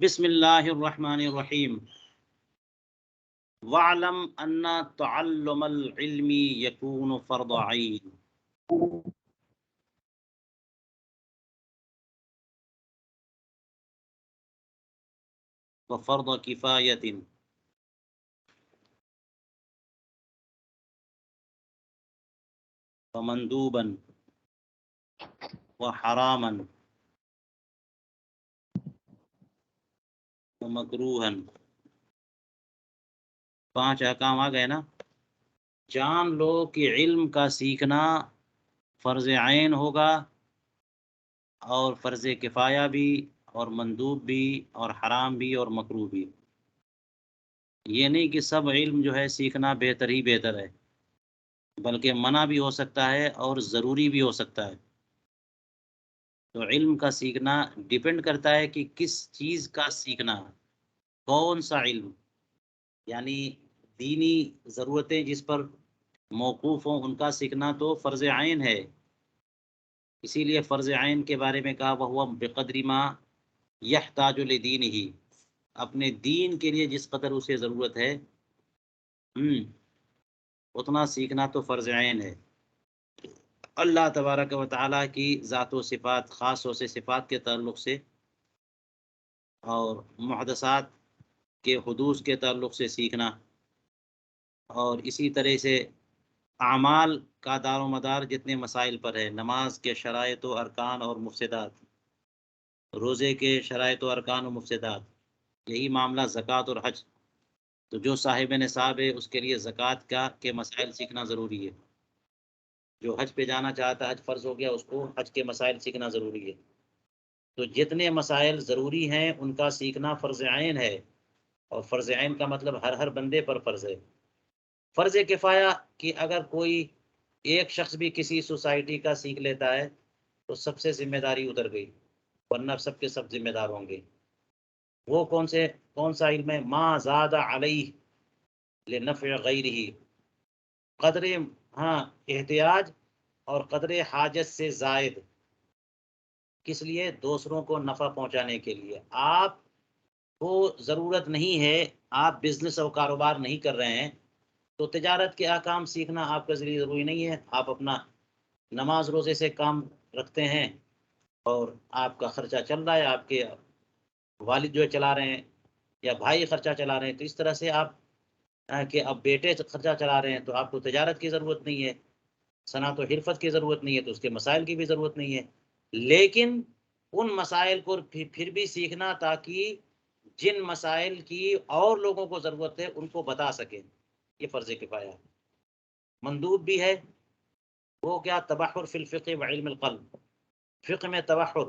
بسم اللہ الرحمن الرحیم وَاعْلَمْ أَنَّ تَعَلُّمَ الْعِلْمِ يَكُونُ فَرْضَ عَيْنٍ وَفَرْضَ كِفَایَةٍ وَمَنْدُوبًا وَحَرَامًا وَمَكْرُوهًا۔ 5 احکام آ گئے نا۔ جان لو کہ علم کا سیکھنا فرض عین ہوگا، اور فرض کفایہ بھی، اور مندوب بھی، اور حرام بھی، اور مکروہ بھی۔ یہ نہیں کہ سب علم جو ہے سیکھنا بہتر ہی بہتر ہے، بلکہ منع بھی ہو سکتا ہے اور ضروری بھی ہو سکتا ہے۔ تو علم کا سیکھنا ڈیپینڈ کرتا ہے کہ کس چیز کا سیکھنا، کون سا علم، یعنی دینی ضرورتیں جس پر موقوف ہوں ان کا سیکھنا تو فرض عین ہے۔ اسی لیے فرض عین کے بارے میں کہا وَهُوَ بِقَدْرِ مَا يَحْتَاجُ لِدِينِهِ، اپنے دین کے لیے جس قدر اسے ضرورت ہے اتنا سیکھنا تو فرض عین ہے۔ اللہ تبارک و تعالیٰ کی ذات و صفات، خاص طور سے صفات کے تعلق سے، اور محدثات کے حدوث کے تعلق سے سیکھنا، اور اسی طرح سے اعمال کا دار و مدار جتنے مسائل پر ہے، نماز کے شرائط و ارکان اور مفسدات، روزے کے شرائط و ارکان و مفسدات، یہی معاملہ زکوٰۃ اور حج۔ تو جو صاحب نصاب ہے اس کے لیے زکوٰۃ کے مسائل سیکھنا ضروری ہے۔ جو حج پہ جانا چاہتا ہے، حج فرض ہو گیا، اس کو حج کے مسائل سیکھنا ضروری ہے۔ تو جتنے مسائل ضروری ہیں ان کا سیکھنا فرض عین ہے، اور فرض عین کا مطلب ہر بندے پر فرض ہے۔ فرض کفایہ کہ اگر کوئی ایک شخص بھی کسی سوسائٹی کا سیکھ لیتا ہے تو سب سے ذمہ داری اتر گئی، ورنہ سب کے سب ذمہ دار ہوں گے۔ وہ کون سا علم ہے؟ ما زاد علیہ لنفع غیرہ، قدر احتیاج اور قدر حاجت سے زائد، کس لیے؟ دوسروں کو نفع پہنچانے کے لیے۔ آپ کو ضرورت نہیں ہے، آپ بزنس اور کاروبار نہیں کر رہے ہیں تو تجارت کے احکام سیکھنا آپ کے ذریعے ضروری نہیں ہے۔ آپ اپنا نماز روزے سے کام رکھتے ہیں اور آپ کا خرچہ چل رہا ہے، آپ کے والد جو ہے چلا رہے ہیں، یا بھائی خرچہ چلا رہے ہیں، تو اس طرح سے آپ کہ اب بیٹے خرچہ چلا رہے ہیں تو آپ کو تجارت کی ضرورت نہیں ہے، صنعت و حرفت کی ضرورت نہیں ہے، تو اس کے مسائل کی بھی ضرورت نہیں ہے۔ لیکن ان مسائل کو پھر بھی سیکھنا تاکہ جن مسائل کی اور لوگوں کو ضرورت ہے ان کو بتا سکیں، یہ فرض کفایہ ہے۔ مندوب بھی ہے، وہ کیا؟ تبحر فی الفقہ وعلم القلب، فقہ میں تبحر،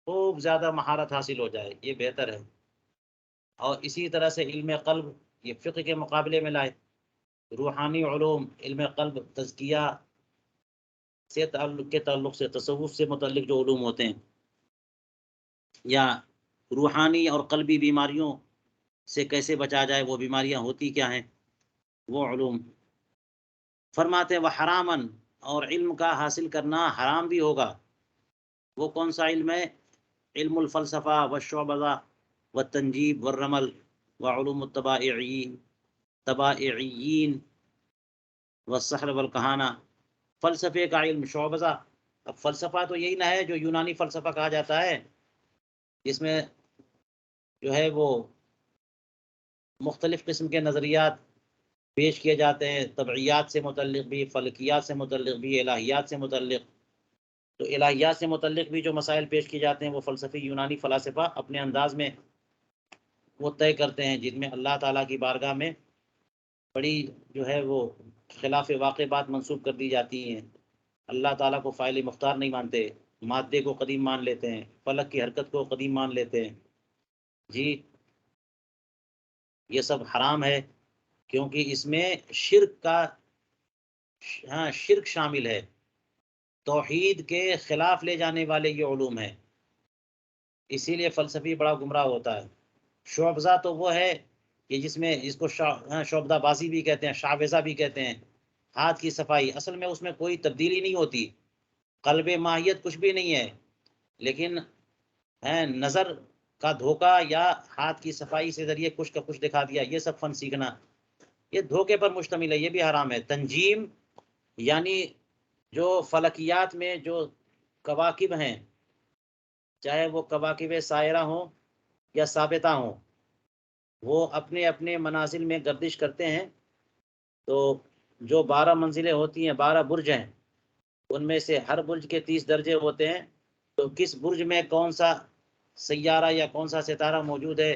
خوب زیادہ مہارت حاصل ہو جائے، یہ بہتر ہے۔ اور اسی طرح سے علم قلب، یہ فقہ کے مقابلے میں لائے۔ روحانی علوم، علم قلب، تزکیہ سے تعلق سے تصوف سے متعلق جو علوم ہوتے ہیں، یا روحانی اور قلبی بیماریوں سے کیسے بچا جائے، وہ بیماریاں ہوتی کیا ہیں، وہ علوم۔ فرماتے وہ حرامن، اور علم کا حاصل کرنا حرام بھی ہوگا۔ وہ کون سا علم ہے؟ علم الفلسفہ والشعبذہ والتنجیب والرمل وعلوم الطبائعیین والسحر والکہانہ۔ فلسفے کا علم، شعبذہ۔ اب فلسفہ تو یہی نہ ہے جو یونانی فلسفہ کہا جاتا ہے، جس میں جو ہے وہ مختلف قسم کے نظریات پیش کیے جاتے ہیں، طبعیات سے متعلق بھی، فلکیات سے متعلق بھی، الہیات سے متعلق۔ تو الہیات سے متعلق بھی جو مسائل پیش کیے جاتے ہیں وہ فلسفی یونانی فلاسفہ اپنے انداز میں وہ طے کرتے ہیں، جن میں اللہ تعالیٰ کی بارگاہ میں بڑی جو ہے وہ خلاف واقع بات منسوب کر دی جاتی ہیں۔ اللہ تعالیٰ کو فاعل مختار نہیں مانتے، مادے کو قدیم مان لیتے ہیں، فلک کی حرکت کو قدیم مان لیتے ہیں۔ جی یہ سب حرام ہے، کیونکہ اس میں شرک شامل ہے، توحید کے خلاف لے جانے والے یہ علوم ہیں، اسی لیے فلسفی بڑا گمراہ ہوتا ہے۔ شعبذہ تو وہ ہے کہ جس کو شعبدہ بازی بھی کہتے ہیں، شعوذہ بھی کہتے ہیں، ہاتھ کی صفائی۔ اصل میں اس میں کوئی تبدیلی نہیں ہوتی، قلب ماہیت کچھ بھی نہیں ہے، لیکن نظر کا دھوکہ یا ہاتھ کی صفائی سے ذریعے کچھ کا کچھ دکھا دیا، یہ سب فن سیکھنا یہ دھوکے پر مشتمل ہے، یہ بھی حرام ہے۔ تنجیم یعنی جو فلکیات میں جو کواکب ہیں، چاہے وہ کواکب سائرہ ہوں یا ثابتہ ہوں، وہ اپنے اپنے منازل میں گردش کرتے ہیں، تو جو 12 منزلیں ہوتی ہیں، 12 برج ہیں، ان میں سے ہر برج کے 30 درجے ہوتے ہیں، تو کس برج میں کون سا سیارہ یا کون سا ستارہ موجود ہے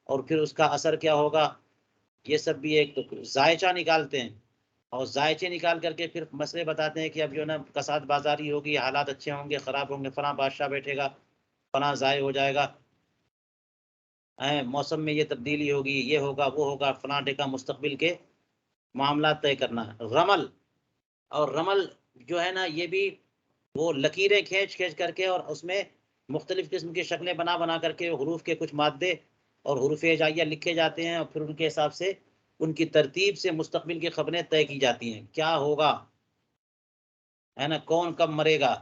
اور پھر اس کا اثر کیا ہوگا، یہ سب بھی ایک تو ذائچہ نکالتے ہیں، اور ذائچے نکال کر کے پھر مسئلے بتاتے ہیں کہ اب جو ہے نا کساد بازاری ہوگی، حالات اچھے ہوں گے، خراب ہوں گے، فلاں بادشاہ بیٹھے گا، فلاں ضائع ہو جائے گا، موسم میں یہ تبدیلی ہوگی، یہ ہوگا وہ ہوگا، فلاں ڈے کا مستقبل کے معاملات طے کرنا۔ رمل، اور رمل جو ہے نا یہ بھی وہ لکیریں کھینچ کھینچ کر کے اور اس میں مختلف قسم کی شکلیں بنا بنا کر کے حروف کے کچھ مادے اور حروف ہجائیہ لکھے جاتے ہیں، اور پھر ان کے حساب سے ان کی ترتیب سے مستقبل کی خبریں طے کی جاتی ہیں، کیا ہوگا، ہے نا، کون کب مرے گا،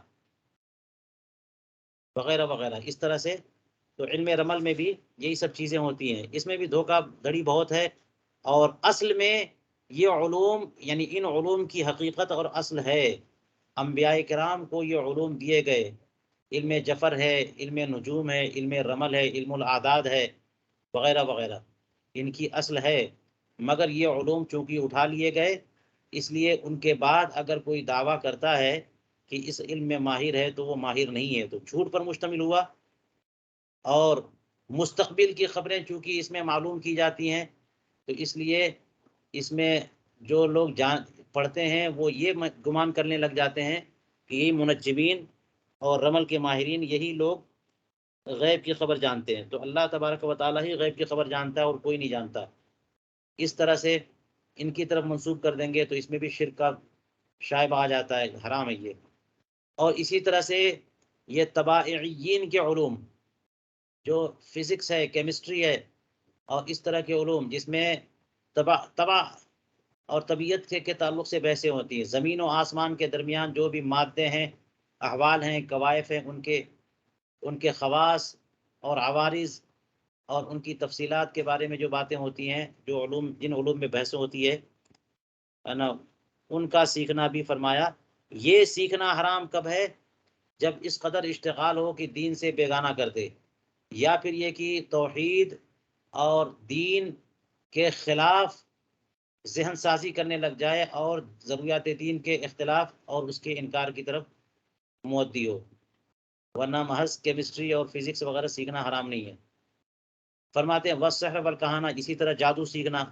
وغیرہ وغیرہ، اس طرح سے۔ تو علم رمل میں بھی یہی سب چیزیں ہوتی ہیں، اس میں بھی دھوکہ دھڑی بہت ہے، اور اصل میں یہ علوم یعنی ان علوم کی حقیقت اور اصل ہے، انبیاء کرام کو یہ علوم دیے گئے، علم جفر ہے، علم نجوم ہے، علم رمل ہے، علم الاعداد ہے، وغیرہ وغیرہ، ان کی اصل ہے، مگر یہ علوم چونکہ اٹھا لیے گئے، اس لیے ان کے بعد اگر کوئی دعویٰ کرتا ہے کہ اس علم میں ماہر ہے تو وہ ماہر نہیں ہے، تو جھوٹ پر مشتمل ہوا، اور مستقبل کی خبریں چونکہ اس میں معلوم کی جاتی ہیں، تو اس لیے اس میں جو لوگ پڑھتے ہیں وہ یہ گمان کرنے لگ جاتے ہیں کہ یہی منجمین اور رمل کے ماہرین یہی لوگ غیب کی خبر جانتے ہیں، تو اللہ تبارک و تعالیٰ ہی غیب کی خبر جانتا ہے اور کوئی نہیں جانتا، اس طرح سے ان کی طرف منسوب کر دیں گے تو اس میں بھی شرک کا شائبہ آ جاتا ہے، حرام ہے یہ۔ اور اسی طرح سے یہ طبائعین کے علوم، جو فزکس ہے، کیمسٹری ہے، اور اس طرح کے علوم جس میں طبع اور طبیعت کے تعلق سے بحثیں ہوتی ہیں، زمین و آسمان کے درمیان جو بھی مادے ہیں، احوال ہیں، کوائف ہیں، ان کے خواص اور عوارض اور ان کی تفصیلات کے بارے میں جو باتیں ہوتی ہیں، جو علوم جن علوم میں بحث ہوتی ہے نا، ان کا سیکھنا بھی فرمایا۔ یہ سیکھنا حرام کب ہے؟ جب اس قدر اشتغال ہو کہ دین سے بیگانہ کر دے، یا پھر یہ کہ توحید اور دین کے خلاف ذہن سازی کرنے لگ جائے اور ضروریات دین کے اختلاف اور اس کے انکار کی طرف مودی ہو، ورنہ محض کیمسٹری اور فزکس وغیرہ سیکھنا حرام نہیں ہے۔ فرماتے ہیں والسحر والکہانہ، اسی طرح جادو سیکھنا،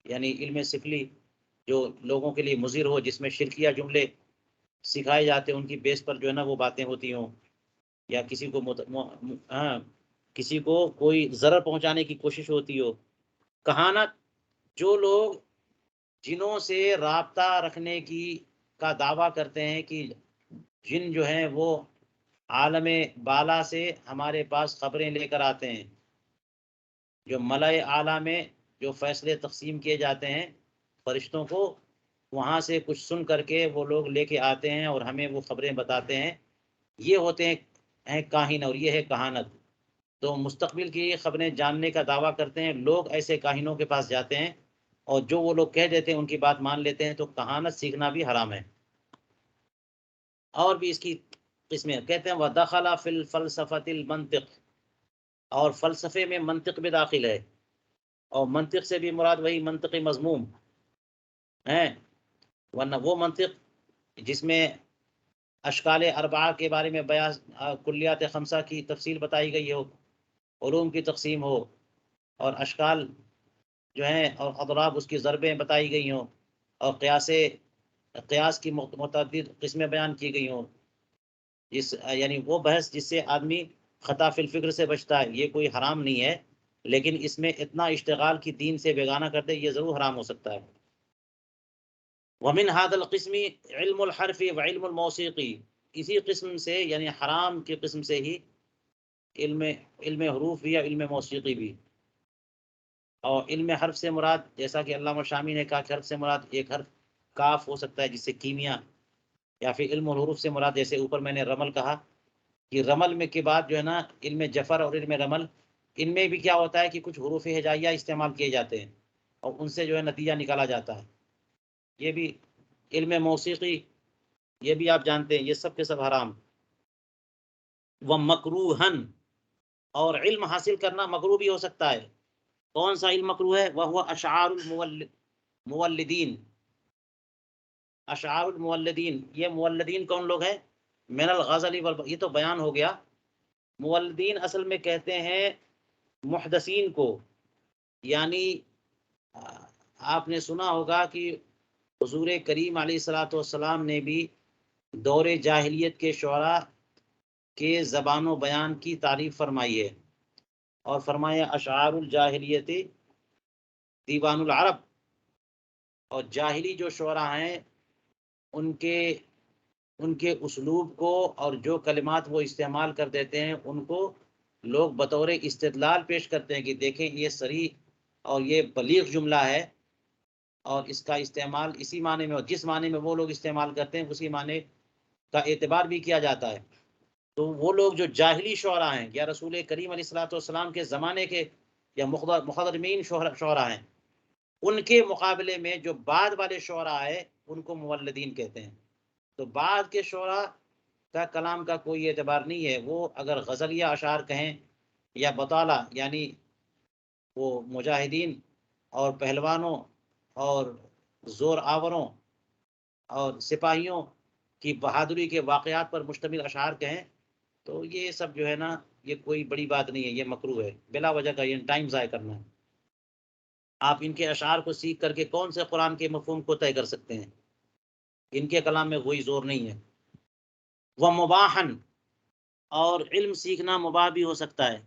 یعنی علم سفلی جو لوگوں کے لیے مضر ہو، جس میں شرکیہ جملے سکھائے جاتے ہیں، ان کی بیس پر جو ہے نا وہ باتیں ہوتی ہوں، یا کسی کو کوئی ضرر پہنچانے کی کوشش ہوتی ہو۔ کہانت، جو لوگ جنوں سے رابطہ رکھنے کا دعویٰ کرتے ہیں کہ جن جو ہیں وہ عالم بالا سے ہمارے پاس خبریں لے کر آتے ہیں، جو ملائے اعلیٰ میں جو فیصلے تقسیم کیے جاتے ہیں فرشتوں کو، وہاں سے کچھ سن کر کے وہ لوگ لے کے آتے ہیں اور ہمیں وہ خبریں بتاتے ہیں، یہ ہوتے ہیں کاہن، اور یہ ہے کہانت۔ تو مستقبل کی خبریں جاننے کا دعویٰ کرتے ہیں لوگ، ایسے کاہنوں کے پاس جاتے ہیں اور جو وہ لوگ کہہ دیتے ہیں ان کی بات مان لیتے ہیں، تو کہانت سیکھنا بھی حرام ہے۔ اور بھی اس کی قسمیں کہتے ہیں وَدَخَلَ فِي الْفَلْسَفَةِ الْمَنطِق، اور فلسفے میں منطق بھی داخل ہے، اور منطق سے بھی مراد وہی منطقی مضموم ہے، ورنہ وہ منطق جس میں اشکال اربعہ کے بارے میں بیان، کلیات خمسہ کی تفصیل بتائی گئی ہو، علوم کی تقسیم ہو، اور اشکال جو ہیں اور اضراب اس کی ضربیں بتائی گئی ہوں، اور قیاس کی متعدد قسمیں بیان کی گئی ہوں، یعنی وہ بحث جس سے آدمی خطا فی الفکر سے بچتا ہے، یہ کوئی حرام نہیں ہے، لیکن اس میں اتنا اشتغال کی دین سے بیگانہ کر دے، یہ ضرور حرام ہو سکتا ہے۔ ومن هذا القسم علم الحرف وعلم الموسیقی، اسی قسم سے یعنی حرام کی قسم سے ہی علم حروف بھی یا علم موسیقی بھی۔ اور علم حرف سے مراد، جیسا کہ علامہ شامی نے کہا کہ حرف سے مراد ایک حرف کاف ہو سکتا ہے جس سے کیمیا، یا پھر علم الحروف سے مراد جیسے اوپر میں نے رمل کہا کہ رمل میں کے بعد جو ہے نا علم جفر اور علم رمل، ان میں بھی کیا ہوتا ہے کہ کچھ حروف ہجائیہ استعمال کیے جاتے ہیں اور ان سے جو ہے نتیجہ نکالا جاتا ہے. یہ بھی علم موسیقی، یہ بھی آپ جانتے ہیں، یہ سب کے سب حرام. وَمَكْرُوهًا، اور علم حاصل کرنا مکروہ بھی ہو سکتا ہے. کون سا علم مکروہ ہے؟ وَهُوَ أَشْعَارُ المولدین. اشعار المولدین، یہ مولدین کون لوگ ہیں؟ من الغزل یہ تو بیان ہو گیا. مولدین اصل میں کہتے ہیں محدثین کو. یعنی آپ نے سنا ہوگا کہ حضور کریم علیہ الصلوۃ والسلام نے بھی دور جاہلیت کے شعراء کے زبان و بیان کی تعریف فرمائی ہے، اور فرمایا اشعار الجاہلیت دیوان العرب. اور جاہلی جو شعراء ہیں ان کے اسلوب کو اور جو کلمات وہ استعمال کر دیتے ہیں ان کو لوگ بطور استدلال پیش کرتے ہیں کہ دیکھیں یہ صریح اور یہ بلیغ جملہ ہے، اور اس کا استعمال اسی معنی میں، اور جس معنی میں وہ لوگ استعمال کرتے ہیں اسی معنی کا اعتبار بھی کیا جاتا ہے. تو وہ لوگ جو جاہلی شعراء ہیں یا رسول کریم علیہ الصلوۃ والسلام کے زمانے کے یا مخضرمین شعراء ہیں، ان کے مقابلے میں جو بعد والے شعراء ہیں ان کو مولدین کہتے ہیں. تو بعد کے شعراء کا کلام کا کوئی اعتبار نہیں ہے. وہ اگر غزلیہ اشعار کہیں یا بطالہ، یعنی وہ مجاہدین اور پہلوانوں اور زور آوروں اور سپاہیوں کی بہادری کے واقعات پر مشتمل اشعار کہیں، تو یہ سب جو ہے نا یہ کوئی بڑی بات نہیں ہے، یہ مکروہ ہے بلا وجہ کا، یہ ٹائم ضائع کرنا ہے. آپ ان کے اشعار کو سیکھ کر کے کون سے قرآن کے مفہوم کو طے کر سکتے ہیں؟ ان کے کلام میں کوئی زور نہیں ہے. وہ مباحن، اور علم سیکھنا مباح بھی ہو سکتا ہے،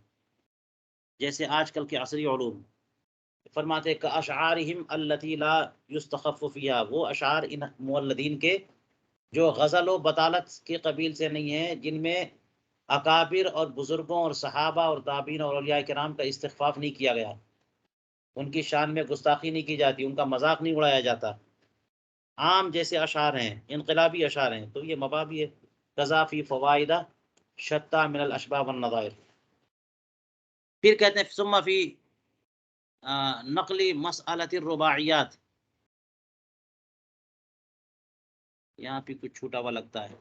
جیسے آج کل کے عصری علوم. فرماتے کہ اشعارہم التی لا یستخف فیہا، وہ اشعار ان مولدین کے جو غزل و بطالت کے قبیل سے نہیں ہیں، جن میں اکابر اور بزرگوں اور صحابہ اور تابعین اور اولیاء کرام کا استخفاف نہیں کیا گیا، ان کی شان میں گستاخی نہیں کی جاتی، ان کا مذاق نہیں اڑایا جاتا. عام جیسے اشعار ہیں، انقلابی اشعار ہیں، تو یہ مباح بھی ہے. قذافی فوائدہ شتہ من الاشباح والنظائر. پھر کہتے ہیں ثم فی نقلی مسئلۃ الرباعیات. یہاں پہ کچھ چھوٹا ہوا لگتا ہے.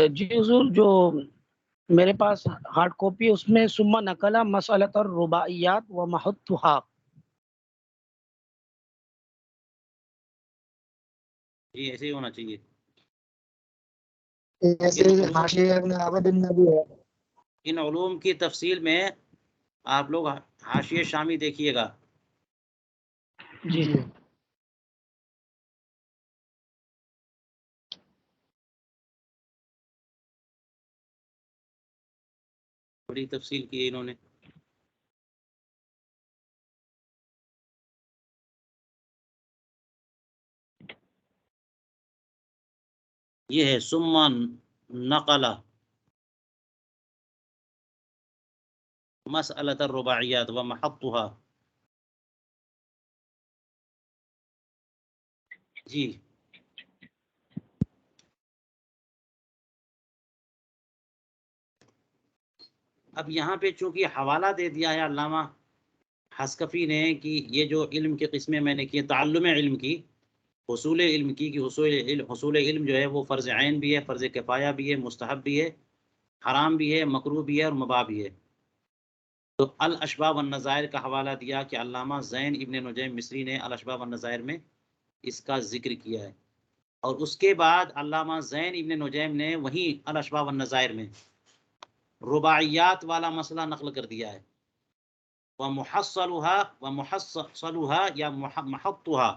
جی حضور، جو میرے پاس ہارڈ کاپی اس میں ثم نقل مسئلۃ الرباعیات و محتھا. جی ایسے ہی ہونا چاہیے. ان علوم کی تفصیل میں آپ لوگ حاشیہ شامی دیکھیے گا. جی بڑی تفصیل کی ہے انہوں نے. یہ ہے ثم نقل مسئلۃ الرباعیات و محطها. جی اب یہاں پہ چونکہ حوالہ دے دیا ہے علامہ حسکفی نے کہ یہ جو علم کی قسمیں میں نے کی، تعلم علم کی، حصول علم کی، کہ حصول علم جو ہے وہ فرض عین بھی ہے، فرض کفایہ بھی ہے، مستحب بھی ہے، حرام بھی ہے، مکروہ بھی ہے اور مباح بھی ہے. تو الاشباح والنظائر کا حوالہ دیا کہ علامہ زین ابن نجیم مصری نے الاشباح والنظائر میں اس کا ذکر کیا ہے. اور اس کے بعد علامہ زین ابن نجیم نے وہیں الاشباح والنظائر میں رباعیات والا مسئلہ نقل کر دیا ہے. ومحصلها یا محطها،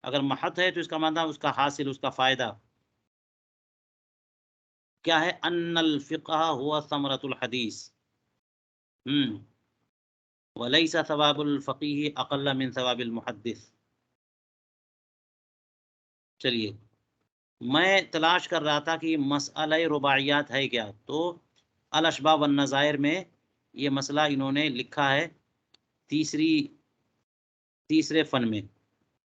اگر محط ہے تو اس کا مطلب اس کا حاصل، اس کا فائدہ کیا ہے؟ ان الفقہ هو ثمرۃ الحدیث. ولیس ثواب الفقیہ اقل من ثواب المحدث. چلیے، میں تلاش کر رہا تھا کہ مسئلہ رباعیات ہے کیا، تو الاشباہ والنظائر میں یہ مسئلہ انہوں نے لکھا ہے تیسرے فن میں،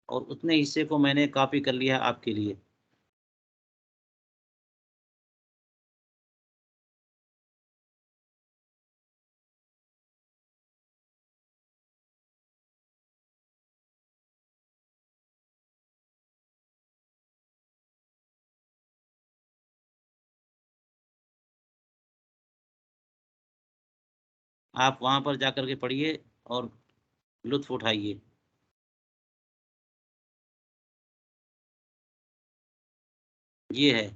اور اتنے حصے کو میں نے کاپی کر لیا آپ کے لیے. آپ وہاں پر جا کر کے پڑھیے اور لطف اٹھائیے. یہ ہے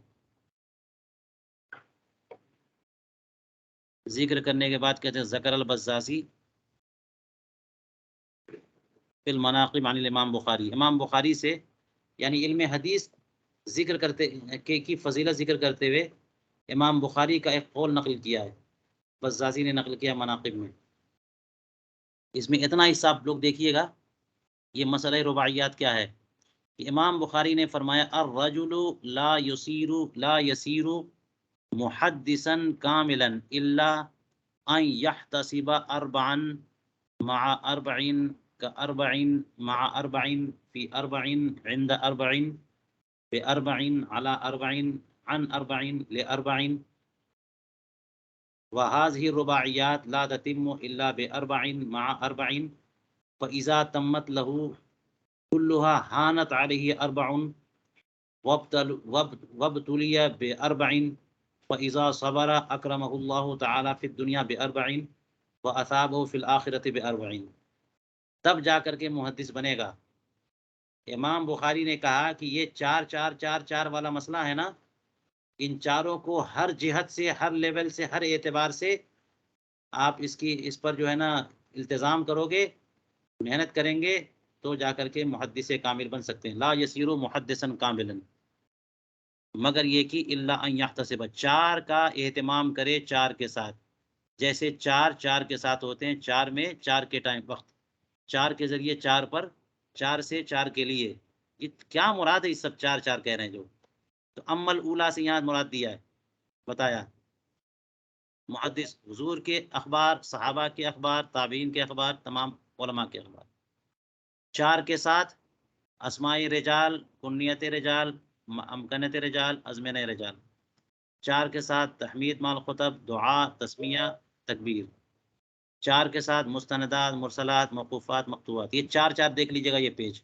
ذکر کرنے کے بعد کہتے ہیں ذکر البزازی فی المناقب عن الامام بخاری. امام بخاری سے یعنی علم حدیث ذکر کرتے کی فضیلت ذکر کرتے ہوئے امام بخاری کا ایک قول نقل کیا ہے، بزازی نے نقل کیا مناقب میں. اس میں اتنا حصہ آپ لوگ دیکھیے گا. یہ مسئلہ رباعیات کیا ہے کہ امام بخاری نے فرمایا الرجل لا يسير محدثا كاملا الا ان يحتسب اربعا مع اربعين كأربعين مع أربعين في أربعين عند أربعين بأربعين على أربعين عن أربعين لأربعين وهذه الرباعيات لا تتم إلا بأربعين مع أربعين فإذا تمت له كلها هانت عليه أربع وابتلي بأربعين فإذا صبر أكرمه الله تعالى في الدنيا بأربعين وأثابه في الآخرة بأربعين. تب جا کر کے محدث بنے گا. امام بخاری نے کہا کہ یہ چار چار چار چار والا مسئلہ ہے نا، ان چاروں کو ہر جہت سے، ہر لیول سے، ہر اعتبار سے آپ اس پر جو ہے نا التزام کرو گے، محنت کریں گے تو جا کر کے محدث کامل بن سکتے ہیں. لا یسیرو محدثا کاملا، مگر یہ کہ الا ان یحتسب، چار کا اہتمام کرے چار کے ساتھ، جیسے چار چار کے ساتھ ہوتے ہیں، چار میں چار کے ٹائم وقت، چار کے ذریعے چار پر، چار سے چار کے لیے. یہ کیا مراد ہے؟ یہ سب چار چار کہہ رہے ہیں جو، تو امل اولا سے یہاں مراد دیا ہے، بتایا محدث حضور کے اخبار، صحابہ کے اخبار، تابعین کے اخبار، تمام علماء کے اخبار. چار کے ساتھ اسماء رجال، کنیت رجال، امکنت رجال، ازمنہ رجال. چار کے ساتھ تحمید مال خطب، دعا، تسمیہ، تکبیر. چار کے ساتھ مستندات، مرسلات، موقوفات، مقطوعات. یہ چار چار دیکھ لیجیے گا یہ پیج.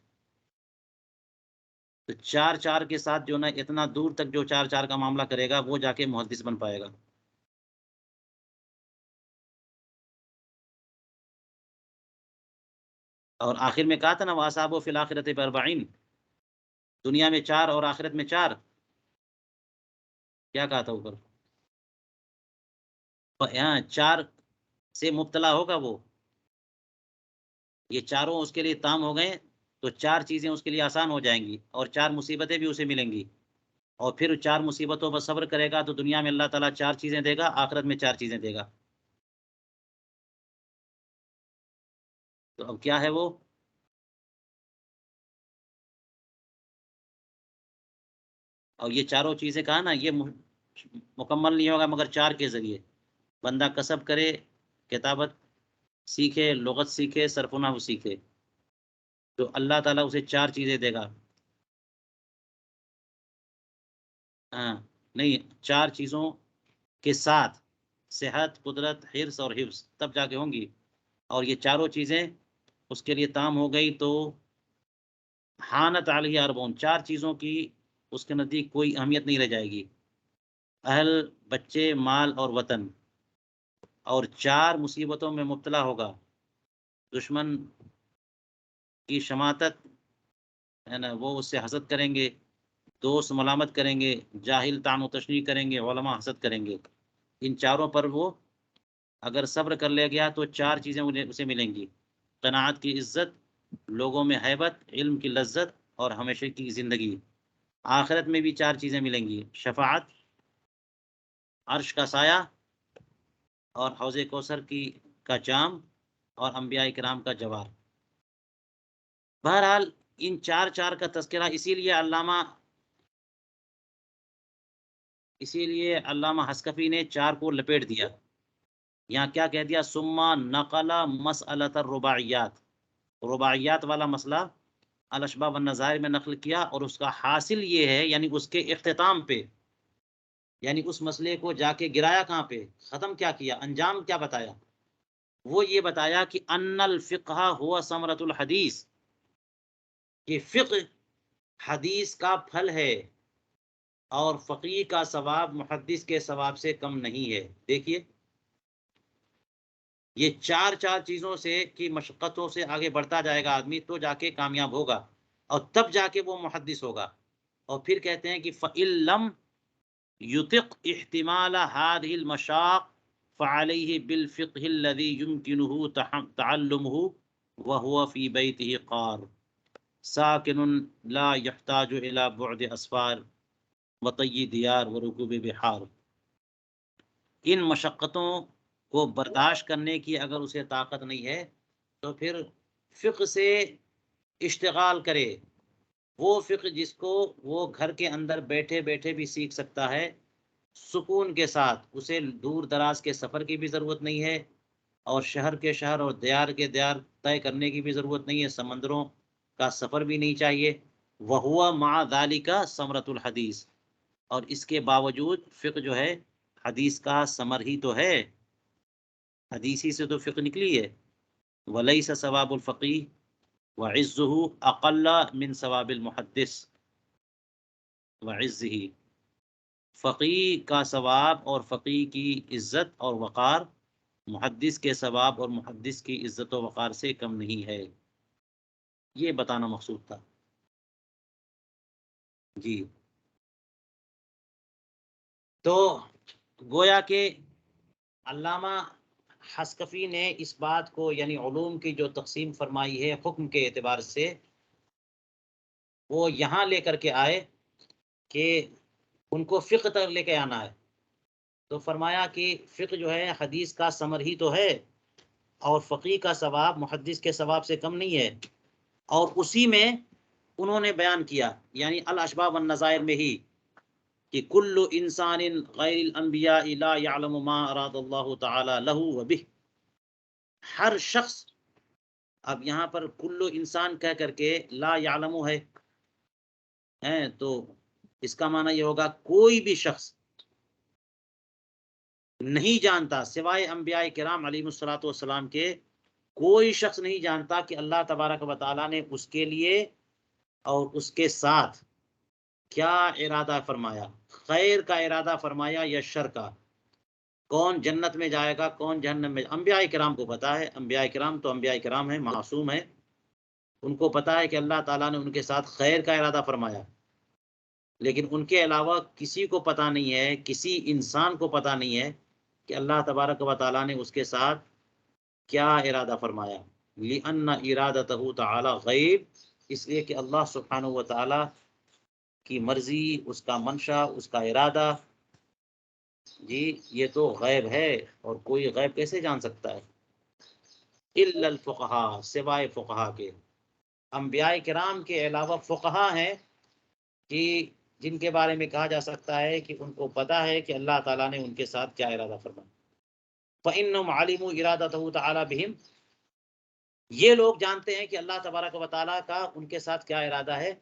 تو چار چار کے ساتھ جو نا اتنا دور تک جو چار چار کا معاملہ کرے گا وہ جا کے محدث بن پائے گا. اور آخر میں کہا تھا نا وَأَصْحَابُهُ فِي الْآخِرَةِ بِأَرْبَعِينَ، دنیا میں چار اور آخرت میں چار. کیا کہا تھا اوپر؟ یہاں چار سے مبتلا ہوگا وہ، یہ چاروں اس کے لیے تام ہو گئے تو چار چیزیں اس کے لیے آسان ہو جائیں گی، اور چار مصیبتیں بھی اسے ملیں گی. اور پھر چار مصیبتوں پر صبر کرے گا تو دنیا میں اللہ تعالیٰ چار چیزیں دے گا، آخرت میں چار چیزیں دے گا. تو اب کیا ہے وہ؟ اور یہ چاروں چیزیں کہا نا یہ مکمل نہیں ہوگا مگر چار کے ذریعے. بندہ کسب کرے، کتابت سیکھے، لغت سیکھے، صرف و نحو سیکھے، تو اللہ تعالیٰ اسے چار چیزیں دے گا. ہاں نہیں، چار چیزوں کے ساتھ صحت، قدرت، حرص اور حفظ تب جا کے ہوں گی. اور یہ چاروں چیزیں اس کے لیے تام ہو گئی تو حانت علیہ اربعون، چار چیزوں کی اس کے نزدیک کوئی اہمیت نہیں رہ جائے گی. اہل، بچے، مال اور وطن. اور چار مصیبتوں میں مبتلا ہوگا، دشمن کی شماتت ہے نا، وہ اس سے حسد کریں گے، دوست ملامت کریں گے، جاہل طعن و تشنیع کریں گے، علماء حسد کریں گے. ان چاروں پر وہ اگر صبر کر لیا گیا تو چار چیزیں اسے ملیں گی: قناعت کی عزت، لوگوں میں ہیبت، علم کی لذت اور ہمیشہ کی زندگی. آخرت میں بھی چار چیزیں ملیں گی: شفاعت، عرش کا سایہ اور حوض کوثر کا جام اور انبیاء کرام کا جوار۔ بہرحال ان چار کا تذکرہ اسی لیے علامہ حسکفی نے چار کو لپیٹ دیا۔ یہاں کیا کہہ دیا؟ ثم نقل مسئلۃ الرباعیات، رباعیات والا مسئلہ الاشباح والنظائر میں نقل کیا، اور اس کا حاصل یہ ہے، یعنی اس کے اختتام پہ، یعنی اس مسئلے کو جا کے گرایا کہاں پہ، ختم کیا کیا، انجام کیا بتایا؟ وہ یہ بتایا کہ ان الفقہ ہوا ثمرۃ الحدیث، کہ فقہ حدیث کا پھل ہے، اور فقیہ کا ثواب محدث کے ثواب سے کم نہیں ہے۔ دیکھیے یہ چار چیزوں سے کی مشقتوں سے آگے بڑھتا جائے گا آدمی، تو جا کے کامیاب ہوگا، اور تب جا کے وہ محدث ہوگا۔ اور پھر کہتے ہیں کہ فَإِن لَمْ يُطِقْ احتمال هذه المشاق فعليه بالفقه الذي يمكنه تعلمه وهو في بيته قار ساكن لا يحتاج الى بعد اسفار وطی دیار ورکوب بحار۔ ان مشقتوں کو برداشت کرنے کی اگر اسے طاقت نہیں ہے تو پھر فقہ سے اشتغال کرے، وہ فقہ جس کو وہ گھر کے اندر بیٹھے بیٹھے بھی سیکھ سکتا ہے سکون کے ساتھ، اسے دور دراز کے سفر کی بھی ضرورت نہیں ہے، اور شہر کے شہر اور دیار کے دیار طے کرنے کی بھی ضرورت نہیں ہے، سمندروں کا سفر بھی نہیں چاہیے۔ وَهُوَ مَعَ ذَلِكَ ثَمرَةُ الْحَدِيثِ، اور اس کے باوجود فقہ جو ہے حدیث کا ثمر ہی تو ہے، حدیث ہی سے تو فقہ نکلی ہے۔ وَلَيْسَ ثواب الفقیہ وَعِزُّهُ اقل من ثواب المحدث وعزه، فقیہ کا ثواب اور فقیہ کی عزت اور وقار محدث کے ثواب اور محدث کی عزت و وقار سے کم نہیں ہے، یہ بتانا مقصود تھا۔ جی تو گویا کہ علامہ حسکفی نے اس بات کو، یعنی علوم کی جو تقسیم فرمائی ہے حکم کے اعتبار سے، وہ یہاں لے کر کے آئے کہ ان کو فقہ تک لے کے آنا ہے، تو فرمایا کہ فقہ جو ہے حدیث کا ثمر ہی تو ہے، اور فقیہ کا ثواب محدث کے ثواب سے کم نہیں ہے، اور اسی میں انہوں نے بیان کیا، یعنی الاشباح والنظائر میں ہی، کہ کل انسان غیر الانبیاء لا یعلم ما اراد اللہ تعالی لہ وبہ، ہر شخص، اب یہاں پر کل انسان کہہ کر کے لا یعلم ہے، تو اس کا معنی یہ ہوگا کوئی بھی شخص نہیں جانتا سوائے انبیاء کرام علیہ الصلوۃ والسلام کے، کوئی شخص نہیں جانتا کہ اللہ تبارک و تعالیٰ نے اس کے لیے اور اس کے ساتھ کیا ارادہ فرمایا، خیر کا ارادہ فرمایا یا شر کا، کون جنت میں جائے گا کون جہنم میں۔ انبیاء کرام کو پتا ہے، انبیاء کرام تو انبیاء کرام ہیں، معصوم ہیں، ان کو پتا ہے کہ اللہ تعالیٰ نے ان کے ساتھ خیر کا ارادہ فرمایا، لیکن ان کے علاوہ کسی کو پتا نہیں ہے، کسی انسان کو پتا نہیں ہے کہ اللہ تبارک و تعالیٰ نے اس کے ساتھ کیا ارادہ فرمایا۔ لِأَنَّ إِرَادَتَهُ تَعَالَى غیب، اس لیے کہ اللہ سبحانہ و تعالیٰ کی مرضی، اس کا منشا، اس کا ارادہ، جی یہ تو غیب ہے، اور کوئی غیب کیسے جان سکتا ہے؟ الا الفقہاء، سوائے فقہا کے، انبیاء کرام کے علاوہ فقہا ہیں کہ جن کے بارے میں کہا جا سکتا ہے کہ ان کو پتا ہے کہ اللہ تعالیٰ نے ان کے ساتھ کیا ارادہ فرمایا۔ فَإِنَّهُمْ عَلِمُوا إِرَادَتَهُ تَعَالَى بِهِمْ، یہ لوگ جانتے ہیں کہ اللہ تبارک و تعالیٰ کا ان کے ساتھ کیا ارادہ ہے،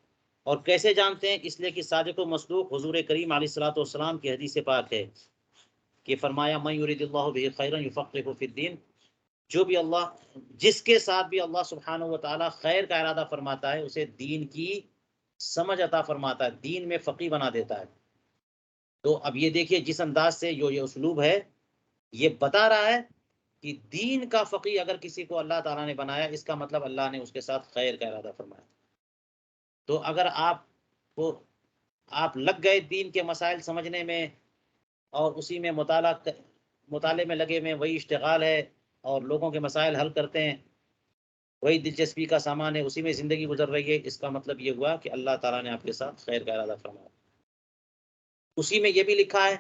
اور کیسے جانتے ہیں؟ اس لیے کہ صادق و مصدوق حضور کریم علیہ الصلوۃ والسلام کی حدیث پاک ہے کہ فرمایا من یرید اللہ بہ خیرا یفقہہ فی الدین، جو بھی اللہ، جس کے ساتھ بھی اللہ سبحانہ و تعالیٰ خیر کا ارادہ فرماتا ہے اسے دین کی سمجھ عطا فرماتا ہے، دین میں فقیہ بنا دیتا ہے۔ تو اب یہ دیکھیے جس انداز سے یہ اسلوب ہے، یہ بتا رہا ہے کہ دین کا فقیہ اگر کسی کو اللہ تعالیٰ نے بنایا، اس کا مطلب اللہ نے اس کے ساتھ خیر کا ارادہ فرمایا۔ تو اگر آپ لگ گئے دین کے مسائل سمجھنے میں، اور اسی میں مطالعے میں لگے میں، وہی اشتغال ہے، اور لوگوں کے مسائل حل کرتے ہیں، وہی دلچسپی کا سامان ہے، اسی میں زندگی گزر رہی ہے، اس کا مطلب یہ ہوا کہ اللہ تعالیٰ نے آپ کے ساتھ خیر کا ارادہ فرمایا۔ اسی میں یہ بھی لکھا ہے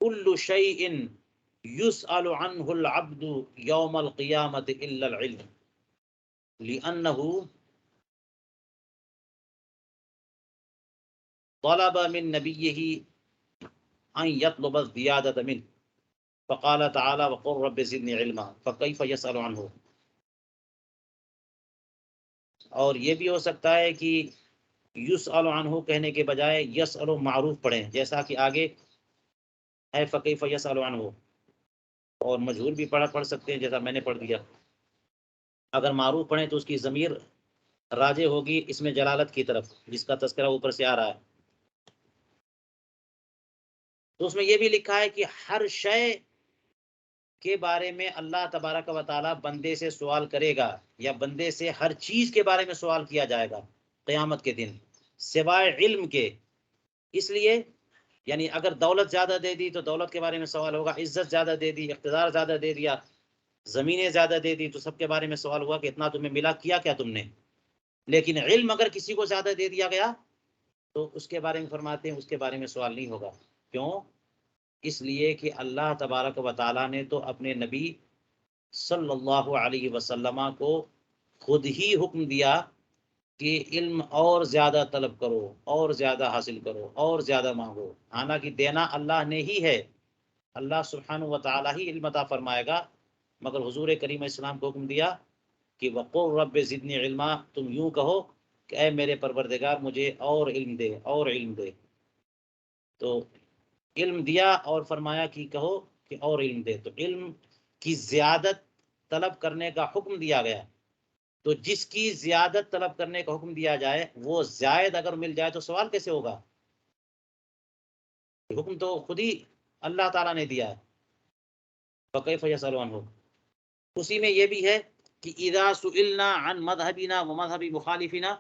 کل شیء یسأل عنہ العبد یوم القیامت الا العلم لأنہ طلب من نبیہ ان یطلب الزیادۃ منہ فقال تعالی وقل رب زدنی علما فکیف یسأل عنہ. اور یہ بھی ہو سکتا ہے کہ یسأل عنہ کہنے کے بجائے یسأل معروف پڑھیں، جیسا کہ آگے ہے فکیف یسأل عنہ، اور مجہول بھی پڑھ سکتے ہیں جیسا میں نے پڑھ دیا. اگر معروف پڑھیں تو اس کی ضمیر راجع ہوگی اس میں جلالت کی طرف جس کا تذکرہ اوپر سے آ رہا ہے. تو اس میں یہ بھی لکھا ہے کہ ہر شے کے بارے میں اللہ تبارک و تعالی بندے سے سوال کرے گا، یا بندے سے ہر چیز کے بارے میں سوال کیا جائے گا قیامت کے دن سوائے علم کے. اس لیے یعنی اگر دولت زیادہ دے دی تو دولت کے بارے میں سوال ہوگا، عزت زیادہ دے دی، اقتدار زیادہ دے دیا، زمینیں زیادہ دے دی، تو سب کے بارے میں سوال ہوا کہ اتنا تمہیں ملا، کیا کیا تم نے. لیکن علم اگر کسی کو زیادہ دے دیا گیا تو اس کے بارے میں فرماتے ہیں اس کے بارے میں سوال نہیں ہوگا. کیوں؟ اس لیے کہ اللہ تبارک و تعالیٰ نے تو اپنے نبی صلی اللہ علیہ وسلم کو خود ہی حکم دیا کہ علم اور زیادہ طلب کرو، اور زیادہ حاصل کرو، اور زیادہ مانگو. حالانکہ دینا اللہ نے ہی ہے، اللہ سبحانہ و تعالیٰ ہی علم عطا فرمائے گا، مگر حضور کریم اسلام کو حکم دیا کہ وقل رب زدنی علما، تم یوں کہو کہ اے میرے پروردگار مجھے اور علم دے، اور علم دے. تو علم دیا اور فرمایا کہ کہو کہ اور علم دے، تو علم کی زیادت طلب کرنے کا حکم دیا گیا. تو جس کی زیادت طلب کرنے کا حکم دیا جائے وہ زائد اگر مل جائے تو سوال کیسے ہوگا؟ حکم تو خود ہی اللہ تعالیٰ نے دیا ہے. فکیف یسأل عنہ. اسی میں یہ بھی ہے کہ اذا سئلنا عن مذهبنا ومذهب مخالفنا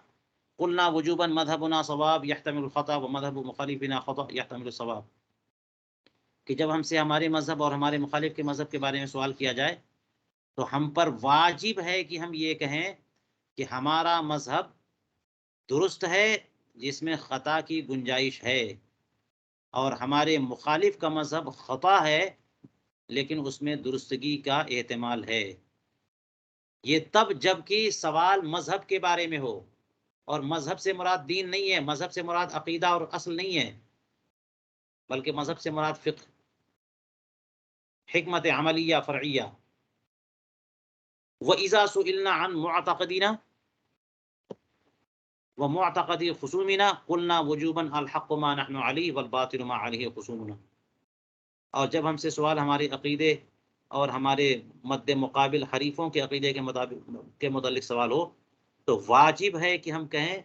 قلنا وجوبا مذهبنا صواب يحتمل الخطأ ومذهب مخالفنا خطأ يحتمل الصواب. کہ جب ہم سے ہمارے مذہب اور ہمارے مخالف کے مذہب کے بارے میں سوال کیا جائے تو ہم پر واجب ہے کہ ہم یہ کہیں کہ ہمارا مذہب درست ہے جس میں خطا کی گنجائش ہے، اور ہمارے مخالف کا مذہب خطا ہے لیکن اس میں درستگی کا احتمال ہے. یہ تب جب کہ سوال مذہب کے بارے میں ہو، اور مذہب سے مراد دین نہیں ہے، مذہب سے مراد عقیدہ اور اصل نہیں ہے، بلکہ مذہب سے مراد فقہ، حکمت عملیہ فرعیہ. وَإِذَا سُئِلْنَا عَنْ مُعْتَقَدِنَا وَمُعْتَقَدِ خُصُومِنَا قُلْنَا وُجُوبًا الْحَقُّ مَا نَحْنُ عَلَيْهِ وَالْبَاطِلُ مَا عَلَيْهِ خُصُومُنَا. اور جب ہم سے سوال ہمارے عقیدے اور ہمارے مد مقابل حریفوں کے عقیدے کے متعلق سوال ہو تو واجب ہے کہ ہم کہیں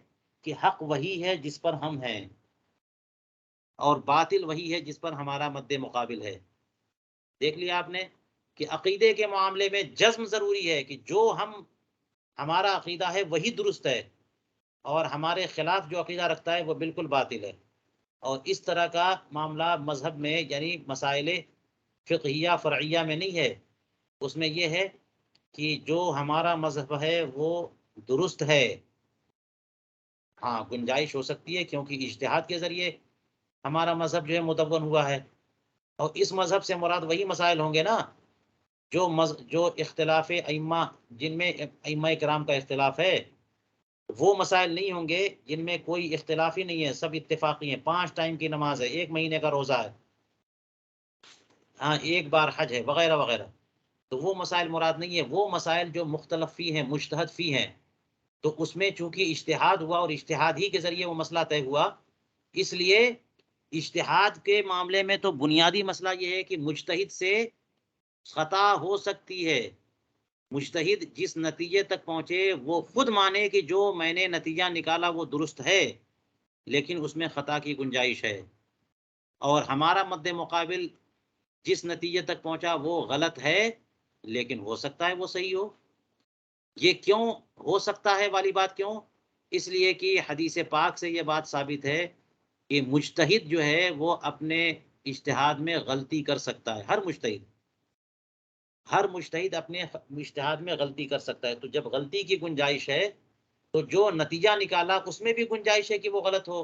کہ حق وہی ہے جس پر ہم ہیں، اور باطل وہی ہے جس پر ہمارا مد مقابل ہے. دیکھ لیا آپ نے کہ عقیدے کے معاملے میں جزم ضروری ہے کہ جو ہمارا عقیدہ ہے وہی درست ہے، اور ہمارے خلاف جو عقیدہ رکھتا ہے وہ بالکل باطل ہے. اور اس طرح کا معاملہ مذہب میں یعنی مسائل فقہیہ فرعیہ میں نہیں ہے. اس میں یہ ہے کہ جو ہمارا مذہب ہے وہ درست ہے. ہاں گنجائش ہو سکتی ہے کیونکہ اجتہاد کے ذریعے ہمارا مذہب جو ہے مدون ہوا ہے، اور اس مذہب سے مراد وہی مسائل ہوں گے نا جو اختلاف ائمہ، جن میں ائمہ کرام کا اختلاف ہے، وہ مسائل نہیں ہوں گے جن میں کوئی اختلاف ہی نہیں ہے، سب اتفاقی ہیں. 5 ٹائم کی نماز ہے، 1 مہینے کا روزہ ہے، ہاں 1 بار حج ہے، وغیرہ وغیرہ. تو وہ مسائل مراد نہیں ہے. وہ مسائل جو مختلف فی ہیں، مجتہد فی ہیں، تو اس میں چونکہ اجتہاد ہوا اور اجتہاد ہی کے ذریعے وہ مسئلہ طے ہوا، اس لیے اجتہاد کے معاملے میں تو بنیادی مسئلہ یہ ہے کہ مجتہد سے خطا ہو سکتی ہے. مجتہد جس نتیجے تک پہنچے وہ خود مانے کہ جو میں نے نتیجہ نکالا وہ درست ہے، لیکن اس میں خطا کی گنجائش ہے، اور ہمارا مد مقابل جس نتیجے تک پہنچا وہ غلط ہے لیکن ہو سکتا ہے وہ صحیح ہو. یہ کیوں ہو سکتا ہے والی بات کیوں؟ اس لیے کہ حدیث پاک سے یہ بات ثابت ہے کہ مجتہد جو ہے وہ اپنے اجتہاد میں غلطی کر سکتا ہے. ہر مجتہد اپنے اجتہاد میں غلطی کر سکتا ہے. تو جب غلطی کی گنجائش ہے تو جو نتیجہ نکالا اس میں بھی گنجائش ہے کہ وہ غلط ہو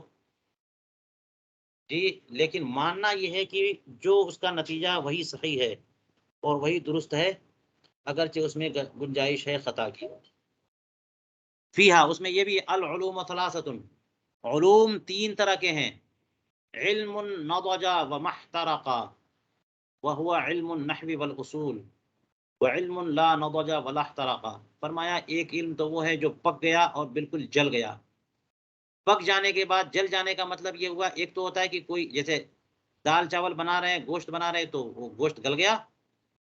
جی. لیکن ماننا یہ ہے کہ جو اس کا نتیجہ وہی صحیح ہے. اور وہی درست ہے اگرچہ اس میں گنجائش ہے خطا کی. فیہا، اس میں یہ بھی العلوم ثلاثۃ، علوم 3 طرح کے ہیں. علم نضج ومحترق وهو علم النحو والاصول وعلم لا نضج ولا احترق. فرمایا ایک علم تو وہ ہے جو پک گیا اور بالکل جل گیا. پک جانے کے بعد جل جانے کا مطلب یہ ہوا، ایک تو ہوتا ہے کہ کوئی جیسے دال چاول بنا رہے ہیں، گوشت بنا رہے ہیں، تو وہ گوشت گل گیا.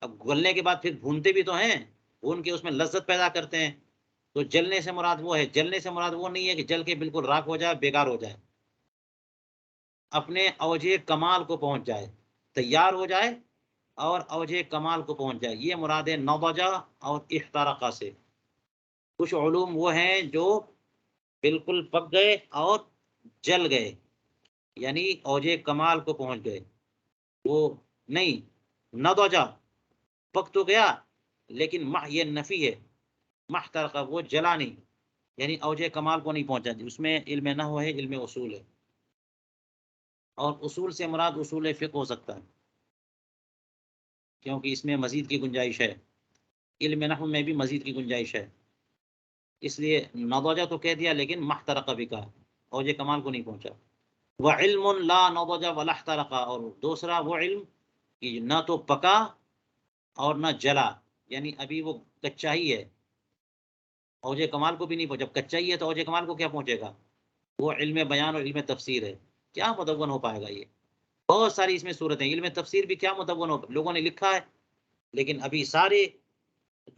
اب گلنے کے بعد پھر بھونتے بھی تو ہیں، بھون کے اس میں لذت پیدا کرتے ہیں. تو جلنے سے مراد وہ ہے. جلنے سے مراد وہ نہیں ہے کہ جل کے بالکل راکھ ہو جائے، بیکار ہو جائے، اپنے اوجے کمال کو پہنچ جائے، تیار ہو جائے اور اوجے کمال کو پہنچ جائے. یہ مراد ہے نضجہ اور احترقہ سے. کچھ علوم وہ ہیں جو بالکل پک گئے اور جل گئے، یعنی اوجے کمال کو پہنچ گئے. وہ نہیں نضجہ، پک تو گیا لیکن یہ نفی ہے. محترقہ وہ جلا نہیں، یعنی اوجے کمال کو نہیں پہنچا. اس میں علم نحو ہے، علم اصول ہے. اور اصول سے مراد اصول فقہ ہو سکتا ہے، کیونکہ اس میں مزید کی گنجائش ہے. علم نحو میں بھی مزید کی گنجائش ہے، اس لیے نضجہ تو کہہ دیا لیکن محترقہ بھی کہا، اوجے کمال کو نہیں پہنچا. وعلم لا نضج ولا احترق، اور دوسرا وہ علم کہ نہ تو پکا اور نہ جلا، یعنی ابھی وہ کچا ہی ہے، اوجے کمال کو بھی نہیں پہنچا. جب کچا ہی ہے تو اوجے کمال کو کیا پہنچے گا؟ وہ علم بیان اور علم تفسیر ہے. کیا مدون ہو پائے گا؟ یہ بہت ساری اس میں صورتیں. علم تفسیر بھی کیا مدون ہو، لوگوں نے لکھا ہے لیکن ابھی سارے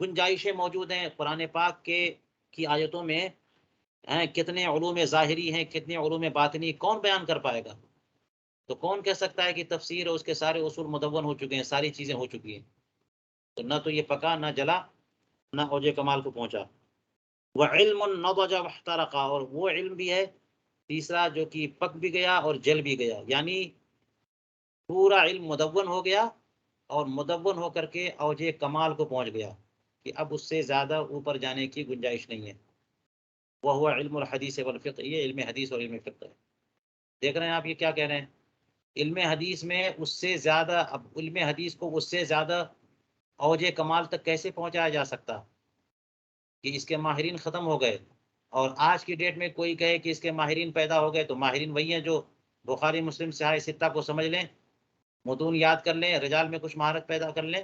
گنجائشیں موجود ہیں. قرآن پاک کی آیتوں میں کتنے علوم ظاہری ہیں، کتنے علوم باطنی، کون بیان کر پائے گا؟ تو کون کہہ سکتا ہے کہ تفسیر اور اس کے سارے اصول مدون ہو چکے ہیں، ساری چیزیں ہو چکی ہیں؟ تو نہ تو یہ پکا، نہ جلا، نہ اوجے کمال کو پہنچا. وعلم نضج واحترق، اور وہ علم بھی ہے تیسرا جو کہ پک بھی گیا اور جل بھی گیا، یعنی پورا علم مدون ہو گیا اور مدون ہو کر کے اوجے کمال کو پہنچ گیا کہ اب اس سے زیادہ اوپر جانے کی گنجائش نہیں ہے. وہ علم الحدیث والفقہ، یہ علم حدیث اور علم فقہ ہے. دیکھ رہے ہیں آپ یہ کیا کہہ رہے ہیں؟ علم حدیث میں اس سے زیادہ، اب علم حدیث کو اس سے زیادہ اوجے کمال تک کیسے پہنچایا جا سکتا کہ اس کے ماہرین ختم ہو گئے؟ اور آج کی ڈیٹ میں کوئی کہے کہ اس کے ماہرین پیدا ہو گئے، تو ماہرین وہی ہیں جو بخاری مسلم صحیح ستہ کو سمجھ لیں، متون یاد کر لیں، رجال میں کچھ مہارت پیدا کر لیں.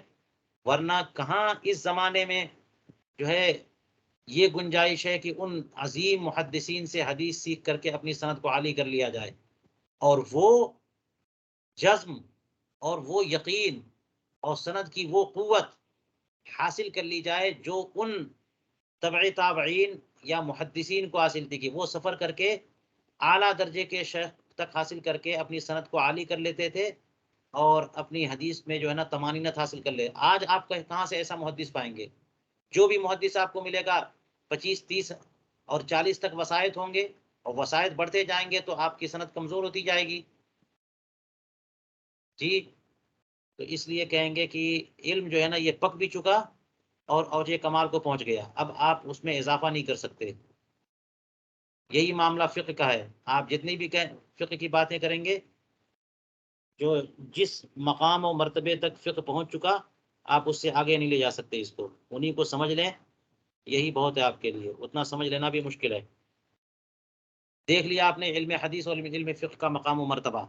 ورنہ کہاں اس زمانے میں جو ہے یہ گنجائش ہے کہ ان عظیم محدثین سے حدیث سیکھ کر کے اپنی سند کو عالی کر لیا جائے، اور وہ جزم اور وہ یقین اور سند کی وہ قوت حاصل کر لی جائے جو ان تبع تابعین یا محدثین کو حاصل تھی، کہ وہ سفر کر کے اعلیٰ درجے کے شیخ تک حاصل کر کے اپنی سند کو عالی کر لیتے تھے اور اپنی حدیث میں جو ہے نا طمانینت حاصل کر لے. آج آپ کہاں سے ایسا محدث پائیں گے؟ جو بھی محدث آپ کو ملے گا 25 30 اور 40 تک وسائط ہوں گے، اور وسائط بڑھتے جائیں گے تو آپ کی سند کمزور ہوتی جائے گی. جی، تو اس لیے کہیں گے کہ علم جو ہے نا یہ پک بھی چکا اور اوجے کمال کو پہنچ گیا، اب آپ اس میں اضافہ نہیں کر سکتے. یہی معاملہ فقہ کا ہے. آپ جتنی بھی فقہ کی باتیں کریں گے، جو جس مقام و مرتبے تک فقہ پہنچ چکا، آپ اس سے آگے نہیں لے جا سکتے. اس کو انہی کو سمجھ لیں، یہی بہت ہے آپ کے لیے. اتنا سمجھ لینا بھی مشکل ہے. دیکھ لیا آپ نے علم حدیث اور علم فقہ کا مقام و مرتبہ.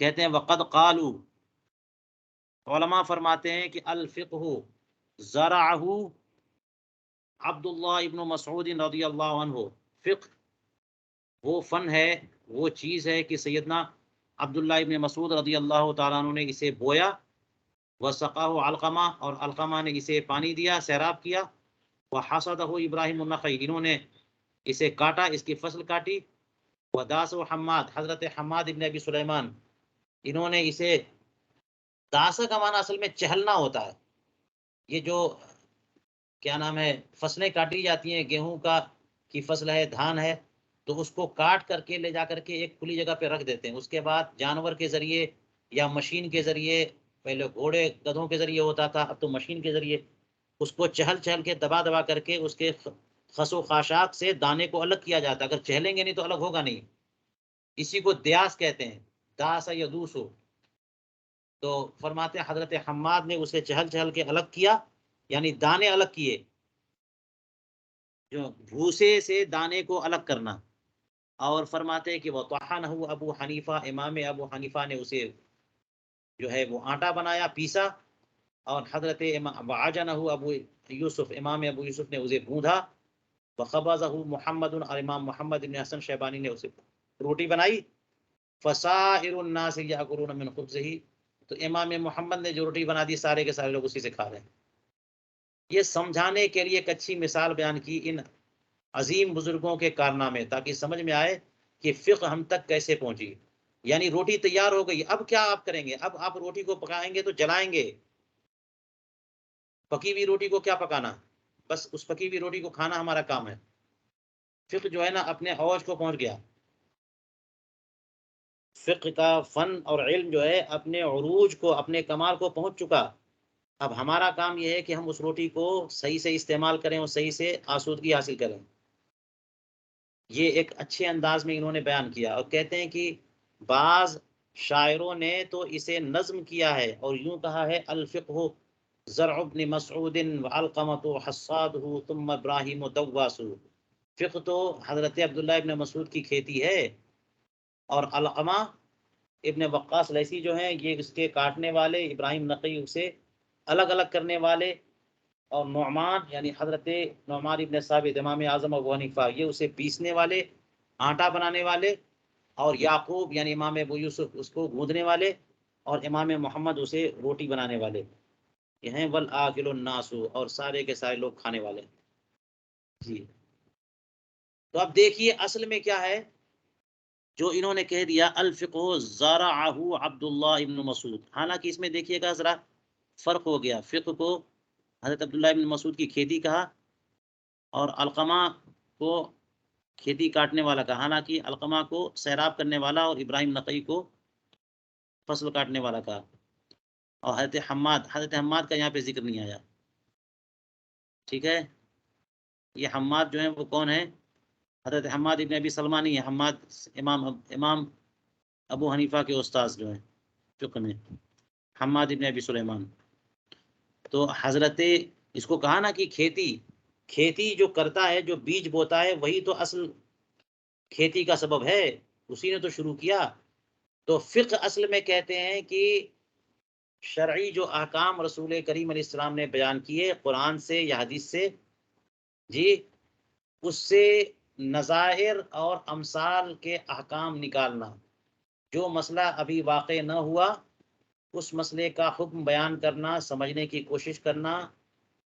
کہتے ہیں وقد قالوا، علماء فرماتے ہیں کہ الفقہ زرعہ عبداللہ ابن مسعود رضی اللہ عنہ، فقہ وہ فن ہے، وہ چیز ہے کہ سیدنا عبداللہ ابن مسعود رضی اللہ تعالیٰ عنہ نے اسے بویا. وسقاہ علقمہ، اور علقمہ نے اسے پانی دیا، سیراب کیا. وحصدہ ابراہیم النخعی، انہوں نے اسے کاٹا، اس کی فصل کاٹی. وداس و حماد، حضرت حماد ابن ابی سلیمان، انہوں نے اسے، داسہ کا معنی اصل میں چہلنا ہوتا ہے. یہ جو کیا نام ہے فصلیں کاٹی جاتی ہیں، گیہوں کی فصل ہے، دھان ہے، تو اس کو کاٹ کر کے لے جا کر کے ایک کھلی جگہ پہ رکھ دیتے ہیں. اس کے بعد جانور کے ذریعے یا مشین کے ذریعے، پہلے گھوڑے گدھوں کے ذریعے ہوتا تھا، اب تو مشین کے ذریعے اس کو چہل چہل کے دبا دبا کر کے اس کے خس و خاشاک سے دانے کو الگ کیا جاتا ہے. اگر چہلیں گے نہیں تو الگ ہوگا نہیں. اسی کو دیاس کہتے ہیں، داس یا دوسو. تو تو فرماتے ہیں حضرت حماد نے اسے چہل چہل کے الگ کیا، یعنی دانے الگ کیے، جو بھوسے سے دانے کو الگ کرنا، اور فرماتے ہیں کہ وہ طحنہ ابو حنیفہ، امام ابو حنیفہ نے اسے جو ہے وہ آٹا بنایا، پیسا، اور حضرت وعجنہ ابو یوسف، امام ابو یوسف نے اسے گوندھا، وخبزہ محمد، اور امام محمد بن حسن شیبانی نے اسے روٹی بنائی، فسائر الناس یاکلون من خبزہ، تو امام محمد نے جو روٹی بنا دی سارے کے سارے لوگ اسی سے کھا رہے ہیں۔ یہ سمجھانے کے لیے ایک اچھی مثال بیان کی ان عظیم بزرگوں کے کارنامے، تاکہ سمجھ میں آئے کہ فقہ ہم تک کیسے پہنچی۔ یعنی روٹی تیار ہو گئی، اب کیا آپ کریں گے؟ اب آپ روٹی کو پکائیں گے تو جلائیں گے، پکی ہوئی روٹی کو کیا پکانا، بس اس پکی ہوئی روٹی کو کھانا ہمارا کام ہے۔ فقہ جو ہے نا اپنے اوج کو پہنچ گیا، فقہ کا فن اور علم جو ہے اپنے عروج کو، اپنے کمال کو پہنچ چکا۔ اب ہمارا کام یہ ہے کہ ہم اس روٹی کو صحیح سے استعمال کریں اور صحیح سے آسودگی حاصل کریں۔ یہ ایک اچھے انداز میں انہوں نے بیان کیا، اور کہتے ہیں کہ بعض شاعروں نے تو اسے نظم کیا ہے اور یوں کہا ہے: الفقہ زرع ابن مسعود وعلقمۃ حصادہ ثم ابراہیم دواس۔ فقہ تو حضرت عبداللہ ابن مسعود کی کھیتی ہے، اور علقمہ ابن وقاص لیثی جو ہیں یہ اس کے کاٹنے والے، ابراہیم نقی اسے الگ الگ کرنے والے، اور نعمان یعنی حضرت نعمان ابن ثابت امام اعظم ابو حنیفہ یہ اسے پیسنے والے، آٹا بنانے والے، اور یعقوب یعنی امام ابو یوسف اس کو گوندنے والے، اور امام محمد اسے روٹی بنانے والے، یہ ہیں والآکل الناس، اور سارے کے سارے لوگ کھانے والے۔ جی تو اب دیکھیے اصل میں کیا ہے جو انہوں نے کہہ دیا الفقہ زرعہ عبداللہ ابن مسعود، حالانکہ اس میں دیکھیے گا ذرا فرق ہو گیا، فقہ کو حضرت عبداللہ ابن مسعود کی کھیتی کہا، اور علقمہ کو کھیتی کاٹنے والا کہا، حالانکہ علقمہ کو سیراب کرنے والا اور ابراہیم نقی کو فصل کاٹنے والا کہا، اور حضرت حماد کا یہاں پہ ذکر نہیں آیا۔ ٹھیک ہے، یہ حماد جو ہیں وہ کون ہیں؟ حضرت حماد ابن ابی سلمہ نہیں ہے، حماد امام ابو حنیفہ کے استاذ جو ہیں فقہ میں، حماد ابن ابی سلیمان۔ تو حضرت اس کو کہا نا کہ کھیتی جو کرتا ہے، جو بیج بوتا ہے، وہی تو اصل کھیتی کا سبب ہے، اسی نے تو شروع کیا۔ تو فقہ اصل میں کہتے ہیں کہ شرعی جو احکام رسول کریم علیہ السلام نے بیان کیے قرآن سے یا حدیث سے، جی اس سے نظائر اور امثال کے احکام نکالنا، جو مسئلہ ابھی واقع نہ ہوا اس مسئلے کا حکم بیان کرنا، سمجھنے کی کوشش کرنا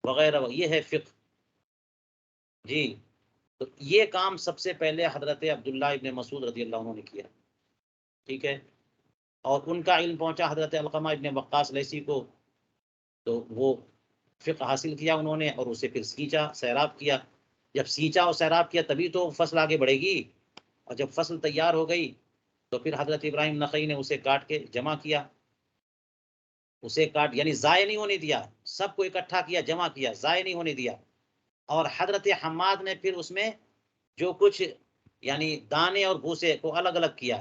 وغیرہ، یہ ہے فقہ۔ جی تو یہ کام سب سے پہلے حضرت عبداللہ ابن مسعود رضی اللہ عنہ نے کیا، ٹھیک ہے، اور ان کا علم پہنچا حضرت علقمہ ابن وقاص لیثی کو، تو وہ فقہ حاصل کیا انہوں نے، اور اسے پھر سینچا، سیراب کیا۔ جب سینچا اور سیراب کیا تبھی تو فصل آگے بڑھے گی، اور جب فصل تیار ہو گئی تو پھر حضرت ابراہیم نخعی نے اسے کاٹ کے جمع کیا، اسے کاٹ یعنی ضائع نہیں ہونے دیا، سب کو اکٹھا کیا، جمع کیا، ضائع نہیں ہونے دیا۔ اور حضرت حماد نے پھر اس میں جو کچھ یعنی دانے اور بھوسے کو الگ الگ کیا،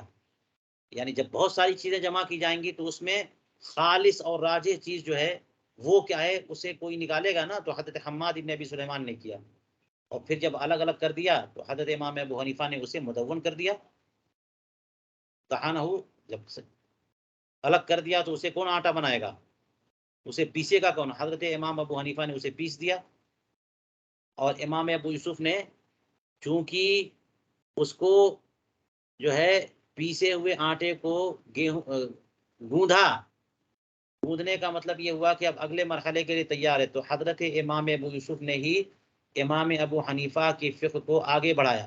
یعنی جب بہت ساری چیزیں جمع کی جائیں گی تو اس میں خالص اور راجح چیز جو ہے وہ کیا ہے، اسے کوئی نکالے گا نا، تو حضرت حماد ابن ابی سلیمان نے کیا، اور پھر جب الگ الگ کر دیا تو حضرت امام ابو حنیفہ نے اسے مدون کر دیا، طحنہ، جب الگ کر دیا تو اسے کون آٹا بنائے گا، اسے پیسے گا کون؟ حضرت امام ابو حنیفہ نے اسے پیس دیا، اور امام ابو یوسف نے چونکہ اس کو جو ہے پیسے ہوئے آٹے کو گوندنے کا مطلب یہ ہوا کہ اب اگلے مرحلے کے لیے تیار ہے، تو حضرت امام ابو یوسف نے ہی امام ابو حنیفہ کی فقہ کو آگے بڑھایا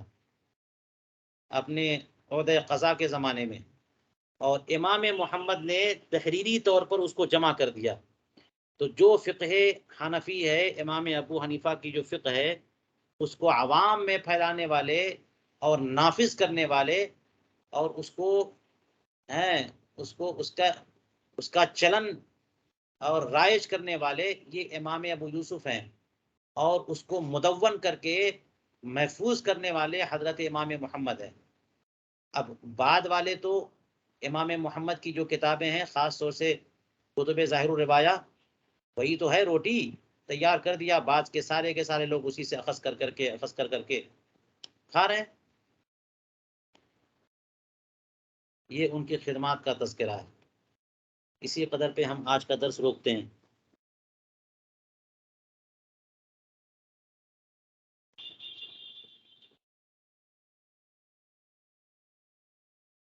اپنے عہدہ قضا کے زمانے میں، اور امام محمد نے تحریری طور پر اس کو جمع کر دیا۔ تو جو فقہ حنفی ہے، امام ابو حنیفہ کی جو فقہ ہے، اس کو عوام میں پھیلانے والے اور نافذ کرنے والے، اور اس کو اس کا چلن اور رائج کرنے والے یہ امام ابو یوسف ہیں، اور اس کو مدون کر کے محفوظ کرنے والے حضرت امام محمد ہیں۔ اب بعد والے تو امام محمد کی جو کتابیں ہیں، خاص طور سے کتب ظاہر الربایا وہی تو ہے، روٹی تیار کر دیا، بعض کے سارے لوگ اسی سے اخذ کر کر کے کھا رہے ہیں۔ یہ ان کی خدمات کا تذکرہ ہے۔ اسی قدر پہ ہم آج کا درس روکتے ہیں۔